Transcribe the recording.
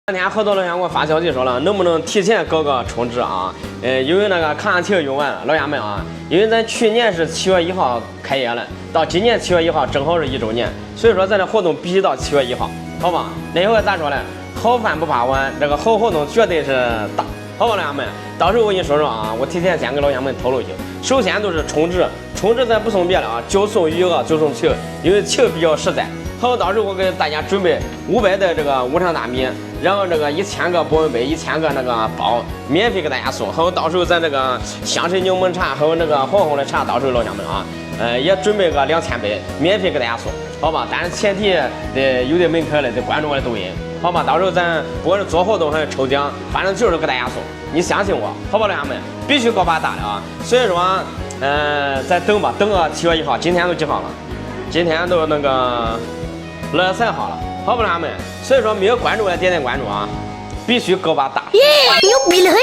那天好多老乡给我发消息说了，能不能提前搞个充值啊？因为那个看完球用完了，老乡们啊，因为咱去年是7月1号开业了，到今年7月1号正好是1周年，所以说咱的活动必须到7月1号，好吧？那回咋说呢？好饭不怕晚，这个好活动绝对是大，好吧，老乡们？到时候我跟你说说啊，我提前先给老乡们透露一下，首先都是充值，充值咱不送别的啊，就送余额，就送球，因为球比较实在。好，到时候我给大家准备500袋这个无糖大米，然后这个1000个保温杯，1000个那个包，免费给大家送。还有到时候咱这个香水柠檬茶，还有那个红红的茶，到时候老乡们啊，也准备个2000杯，免费给大家送，好吧？但是前提得有点门槛的，得关注我的抖音，好吧？到时候咱不管是做活动还是抽奖，反正就是给大家送，你相信我，好吧，老乡们，必须搞把大的啊！所以说，再等吧，等个7月1号，今天都几号了？今天都那个6月3号了，好不，老乡们？所以说没有关注的点点关注啊，必须搞把大。耶，牛逼的很呀！